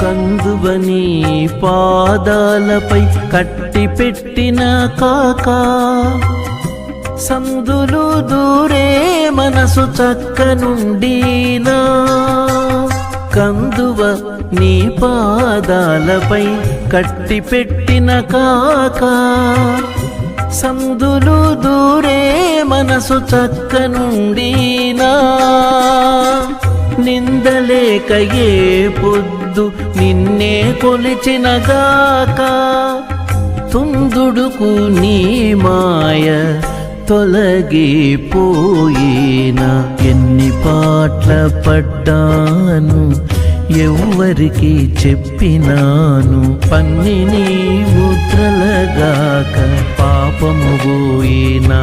కందువని పాదాలపై కట్టి పెట్టిన కాక సందులు దూరే మనసు చక్కనుండినా కందువ నీ పాదాలపై కట్టి పెట్టిన కాక సందులు దూరే మనసు చక్కనుండినా నిందలేక ఏ పొద్దు నిన్నే కొలిచిన గాక తుందుడుకు నీ మాయ తొలగిపోయినా ఎన్ని పాట్ల పడ్డాను ఎవ్వరికి చెప్పినాను పన్నిని ముద్రలగాక పాపము పోయినా